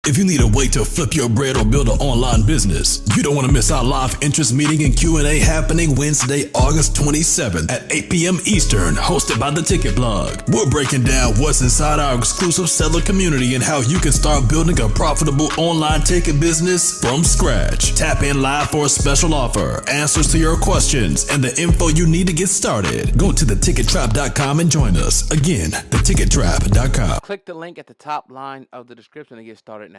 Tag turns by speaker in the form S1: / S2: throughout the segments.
S1: If you need a way to flip your bread or build an online business, you don't want to miss our live interest meeting and Q&A happening Wednesday, August 27th at 8 p.m. Eastern, hosted by The Ticket Blog. We're breaking down what's inside our exclusive seller community and how you can start building a profitable online ticket business from scratch. Tap in live for a special offer, answers to your questions, and the info you need to get started. Go to thetickettrap.com and join us. Again, thetickettrap.com.
S2: Click the link at the top line of the description to get started now.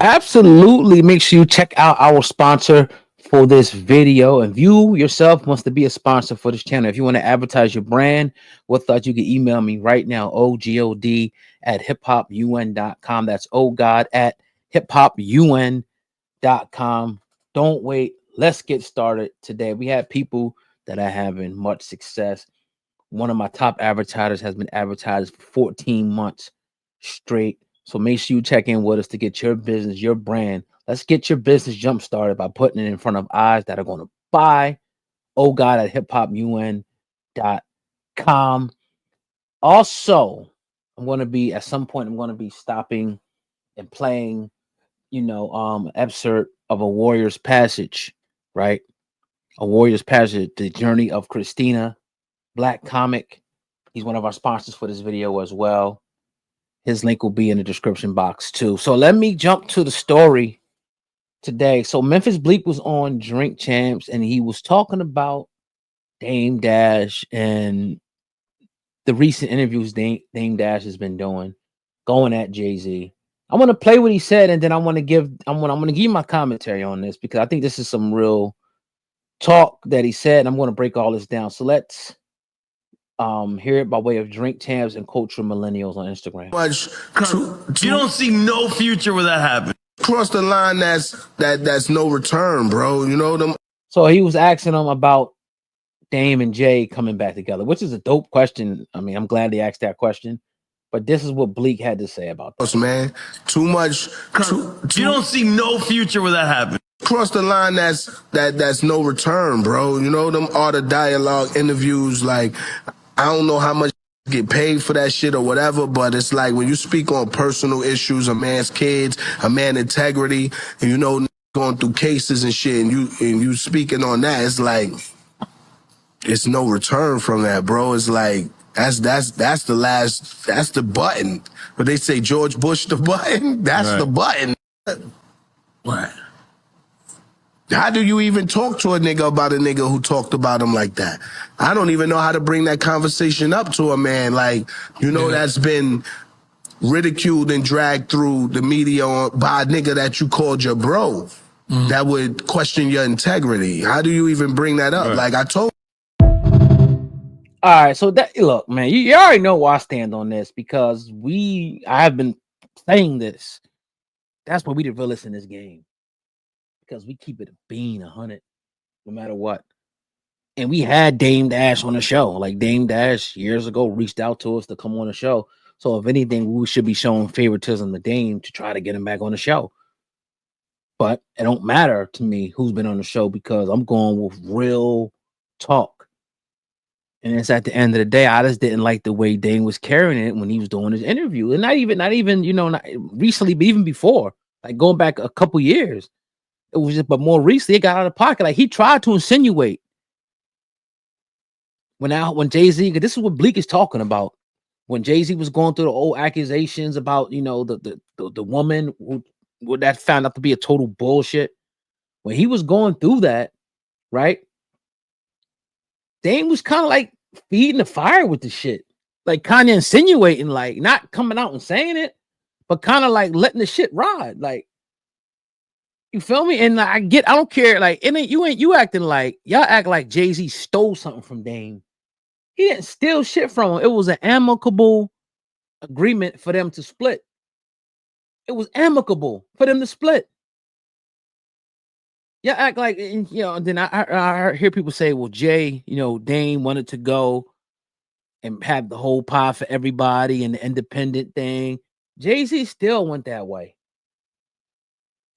S3: Absolutely. Make sure you check out our sponsor for this video, and you yourself wants to be a sponsor for this channel. If you want to advertise your brand with us, you can email me right now, ogod@hiphopun.com. That's ogod@hiphopun.com. Don't wait. Let's get started today. We have people that are having much success. One of my top advertisers has been advertised for 14 months straight. So make sure you check in with us to get your business, your brand. Let's get your business jump started by putting it in front of eyes that are going to buy. ogod@hiphopun.com. Also, at some point, I'm going to be stopping and playing, an excerpt of a Warrior's Passage, right? A Warrior's Passage, the journey of Christina, Black comic. He's one of our sponsors for this video as well. His link will be in the description box too. So let me jump to the story today. So Memphis Bleek was on Drink Champs and he was talking about Dame Dash and the recent interviews Dame Dash has been doing, going at Jay-Z. I want to play what he said, and then I'm gonna give you my commentary on this because I think this is some real talk that he said, and I'm going to break all this down. So let's hear it by way of Drink Champs and Cultural Millennials on Instagram.
S4: You don't see no future where that happens. Cross the line, that's no return, bro. You know them.
S3: So he was asking him about Dame and Jay coming back together, which is a dope question. I mean, I'm glad they asked that question. But this is what Bleek had to say about that.
S4: Man, too much. You don't see no future where that happens. Cross the line, that's no return, bro. You know them art of dialogue interviews. Like, I don't know how much get paid for that shit or whatever, but it's like when you speak on personal issues, a man's kids, a man's integrity, and going through cases and shit, and you speaking on that, it's like it's no return from that, bro. It's like that's the button. But they say George Bush the button. That's right. The button. What? How do you even talk to a nigga about a nigga who talked about him like that? I don't even know how to bring that conversation up to a man. Like, that's been ridiculed and dragged through the media by a nigga that you called your bro. That would question your integrity. How do you even bring that up? Right. Like I told.
S3: All right, so look, man, you already know where I stand on this because I have been saying this. That's why we the realest in this game. Because we keep it a bean 100 no matter what. And we had Dame Dash on the show. Like Dame Dash years ago reached out to us to come on the show. So if anything, we should be showing favoritism to Dame to try to get him back on the show. But it don't matter to me who's been on the show because I'm going with real talk. And it's at the end of the day, I just didn't like the way Dame was carrying it when he was doing his interview. And not even not recently, but even before, like going back a couple years. It was just, but more recently, it got out of pocket. Like he tried to insinuate when Jay-Z, this is what Bleek is talking about. When Jay-Z was going through the old accusations about, the woman who that found out to be a total bullshit. When he was going through that, right? Dame was kind of like feeding the fire with the shit, like kind of insinuating, like not coming out and saying it, but kind of like letting the shit ride, like. You feel me? And I don't care. Like, you acting like y'all act like Jay-Z stole something from Dame. He didn't steal shit from him. It was an amicable agreement for them to split. It was amicable for them to split. Y'all act like, and then I hear people say, well, Jay, Dame wanted to go and have the whole pie for everybody and the independent thing. Jay-Z still went that way.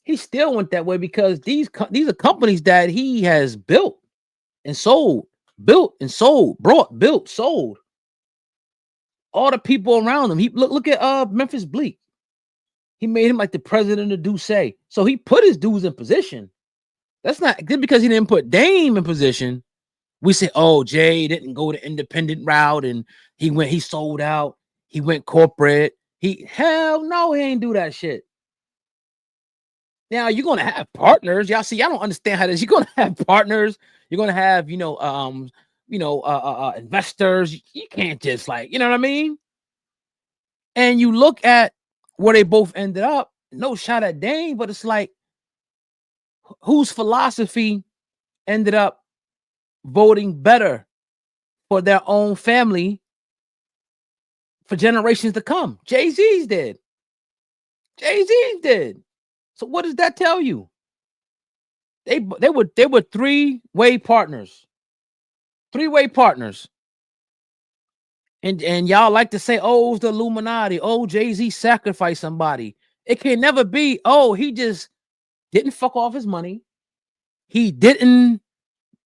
S3: He still went that way because these are companies that he has built and sold, sold. All the people around him. Look at Memphis Bleek. He made him like the president of Duce. So he put his dudes in position. That's not because he didn't put Dame in position. We say, oh, Jay didn't go the independent route and he sold out. He went corporate. Hell no, he ain't do that shit. Now you're gonna have partners. Y'all see, I don't understand how this. You're gonna have partners. You're gonna have, investors. You can't just like, you know what I mean? And you look at where they both ended up. No shot at Dame, but it's like, whose philosophy ended up voting better for their own family for generations to come? Jay-Z's did. Jay-Z's did. So what does that tell you? They were three-way partners. Three-way partners. And y'all like to say, oh, it's the Illuminati. Oh, Jay-Z sacrificed somebody. It can never be, oh, he just didn't fuck off his money. He didn't,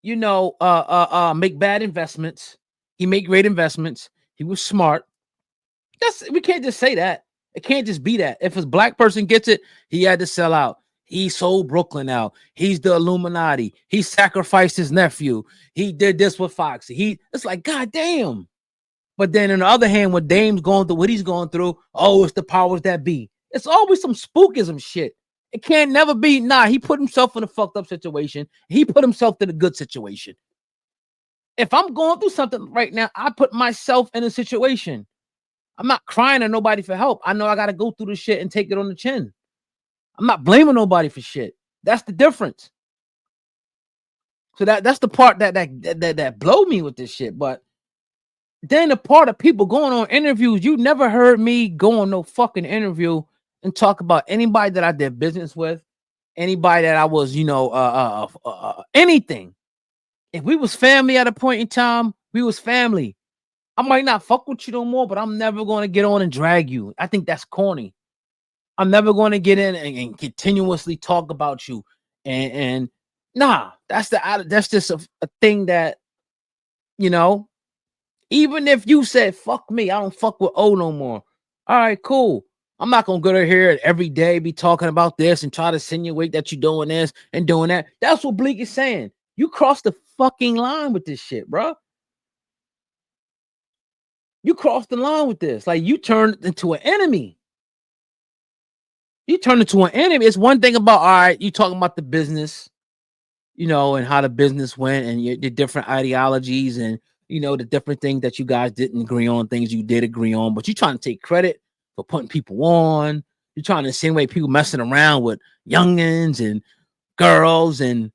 S3: make bad investments. He made great investments. He was smart. We can't just say that. It can't just be that. If a black person gets it, he had to sell out. He sold Brooklyn out. He's the Illuminati. He sacrificed his nephew. He did this with Foxy. It's like, God damn. But then on the other hand, when Dame's going through what he's going through, oh, it's the powers that be. It's always some spookism shit. It can't never be, he put himself in a fucked up situation. He put himself in a good situation. If I'm going through something right now, I put myself in a situation. I'm not crying at nobody for help. I know I got to go through the shit and take it on the chin. I'm not blaming nobody for shit. That's the difference. So that's the part that blow me with this shit. But then the part of people going on interviews, you never heard me go on no fucking interview and talk about anybody that I did business with, anybody that I was, anything. If we was family at a point in time, we was family. I might not fuck with you no more, but I'm never going to get on and drag you. I think that's corny. I'm never going to get in and continuously talk about you. And that's just a thing that, even if you said, fuck me, I don't fuck with O no more. All right, cool. I'm not going to go to here every day, be talking about this and try to insinuate that you're doing this and doing that. That's what Bleek is saying. You crossed the fucking line with this shit, bro. You crossed the line with this. Like, you turned into an enemy. It's one thing about, all right, you talking about the business, and how the business went and the different ideologies and, the different things that you guys didn't agree on, things you did agree on, but you're trying to take credit for putting people on. You're trying to insinuate people messing around with youngins and girls and,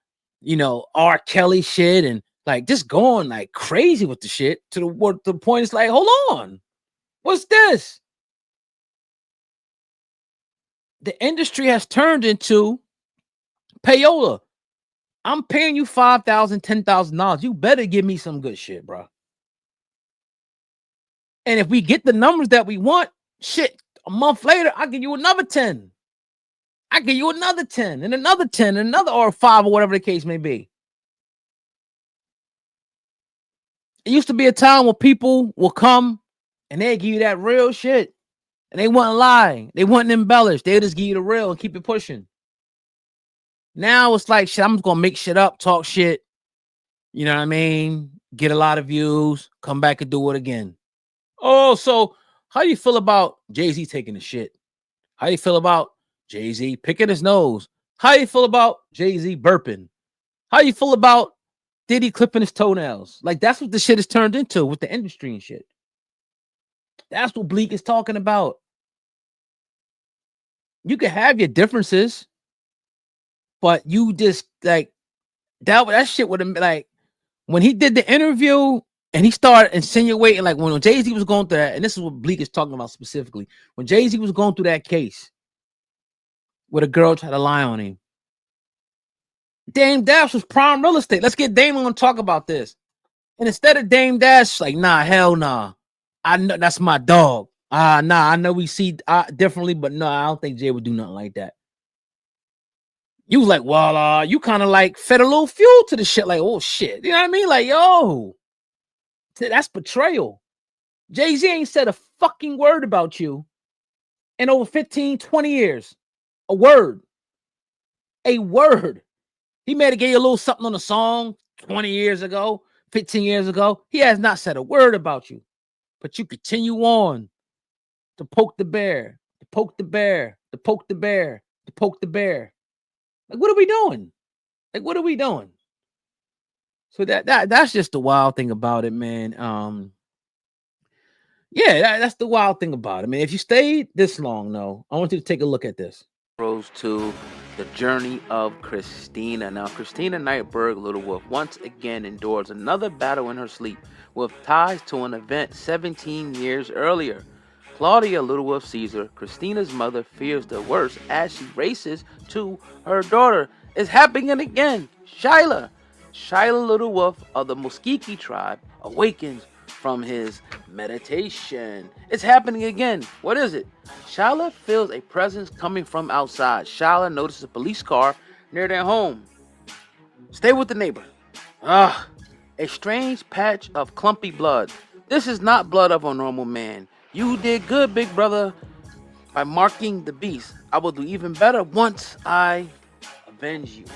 S3: R. Kelly shit and like just going like crazy with the shit to the point it's like, hold on, what's this? The industry has turned into payola. I'm paying you $5,000, $10,000. You better give me some good shit, bro. And if we get the numbers that we want, shit, a month later, I'll give you another 10. I give you another 10 and another 10 and another or 5 or whatever the case may be. It used to be a time where people will come and they give you that real shit. And they wouldn't lie. They wouldn't embellish. They just give you the real and keep it pushing. Now it's like, shit, I'm just going to make shit up, talk shit. You know what I mean? Get a lot of views, come back and do it again. Oh, so how do you feel about Jay-Z taking the shit? How do you feel about Jay-Z picking his nose? How do you feel about Jay-Z burping? How do you feel about Diddy clipping his toenails? Like, that's what the shit is turned into with the industry and shit. That's what Bleek is talking about. You can have your differences, but you just like that shit would have been like when he did the interview and he started insinuating, like when Jay-Z was going through that, and this is what Bleek is talking about specifically. When Jay-Z was going through that case where a girl tried to lie on him, Dame Dash was prime real estate. Let's get Dame on to talk about this. And instead of Dame Dash, like, nah, hell nah. I know that's my dog. Nah, I know we see differently, but no, I don't think Jay would do nothing like that. You was like, well, you kind of like fed a little fuel to the shit. Like, oh shit. You know what I mean? Like, yo, that's betrayal. Jay-Z ain't said a fucking word about you in over 15, 20 years. A word. A word. He may have gave you a little something on the song 20 years ago, 15 years ago. He has not said a word about you. But you continue on to poke the bear, to poke the bear, to poke the bear, to poke the bear. Like, what are we doing? Like, what are we doing? So that's just the wild thing about it, man. Yeah, that's the wild thing about it, man. If you stayed this long, though, I want you to take a look at this.
S2: Rose to the journey of Christina. Now, Christina Nightberg Little Wolf once again endures another battle in her sleep with ties to an event 17 years earlier. Claudia Little Wolf Caesar, Christina's mother, fears the worst as she races to her daughter. It's happening again. Shyla Little Wolf of the Muskiki tribe awakens from his meditation. It's happening again. What is it? Shyla feels a presence coming from outside. Shyla notices a police car near their home. Stay with the neighbor. A strange patch of clumpy blood. This is not blood of a normal man. You did good, big brother, by marking the beast. I will do even better once I avenge you.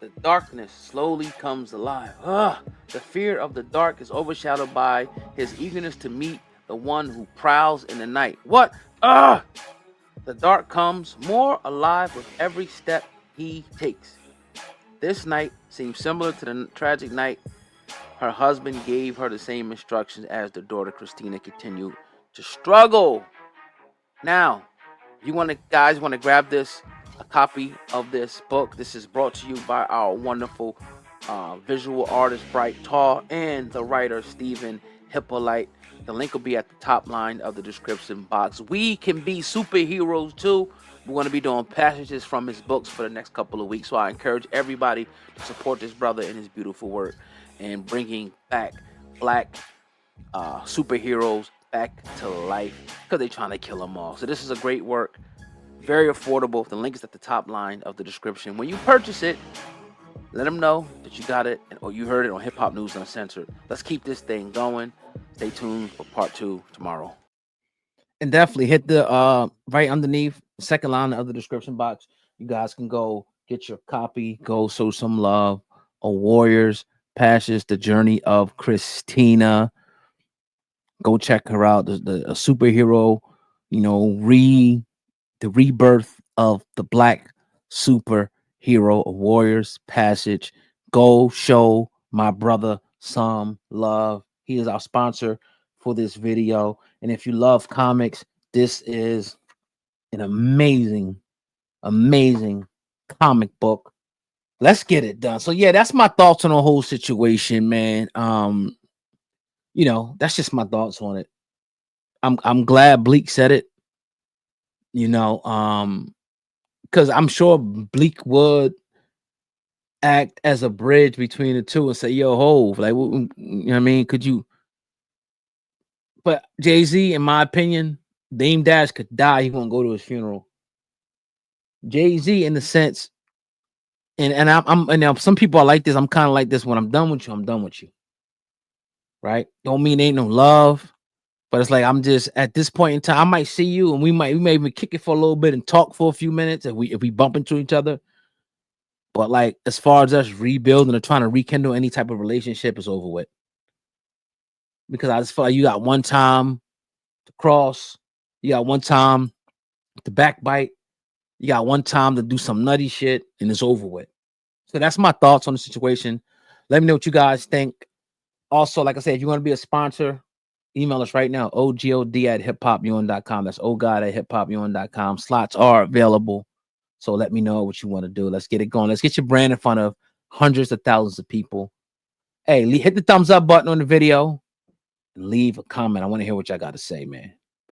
S2: The darkness slowly comes alive. The fear of the dark is overshadowed by his eagerness to meet the one who prowls in the night. What? The dark comes more alive with every step he takes. This night seems similar to the tragic night her husband gave her the same instructions as the daughter Christina continued to struggle. Now, you guys want to grab a copy of this book. This is brought to you by our wonderful visual artist Bright Tall and the writer Stephen Hippolyte. The link will be at the top line of the description box. We can be superheroes too. We're going to be doing passages from his books for the next couple of weeks. So I encourage everybody to support this brother and his beautiful work and bringing back black superheroes back to life because they're trying to kill them all. So this is a great work. Very affordable. The link is at the top line of the description. When you purchase it, let them know that you got it or you heard it on Hip Hop News Uncensored. Let's keep this thing going. Stay tuned for part 2 tomorrow.
S3: And definitely hit the right underneath the second line of the description box. You guys can go get your copy. Go show some love. A Warrior's Passage, the journey of Christina. Go check her out. A superhero, the rebirth of the black superhero, A Warrior's Passage. Go show my brother some love. He is our sponsor for this video. And if you love comics, this is an amazing comic book. Let's get it done. So yeah, that's my thoughts on the whole situation, man. That's just my thoughts on it. I'm glad Bleek said it. Because I'm sure Bleek would act as a bridge between the two and say, yo, Hov, like, you know what I mean? Could you? But Jay-Z, in my opinion, Dame Dash could die. He won't go to his funeral. Jay-Z, in the sense, and some people are like this. I'm kind of like this. When I'm done with you, I'm done with you. Right? Don't mean ain't no love, but it's like I'm just at this point in time. I might see you, and we may even kick it for a little bit and talk for a few minutes if we bump into each other. But like as far as us rebuilding or trying to rekindle any type of relationship, is over with. Because I just feel like you got one time to cross, you got one time to backbite, you got one time to do some nutty shit, and it's over with. So that's my thoughts on the situation. Let me know what you guys think. Also, like I said, if you want to be a sponsor, email us right now, ogod@hiphopun.com. That's ogod@hiphopun.com. Slots are available. So let me know what you want to do. Let's get it going. Let's get your brand in front of hundreds of thousands of people. Hey, hit the thumbs up button on the video and leave a comment. I want to hear what y'all got to say, man.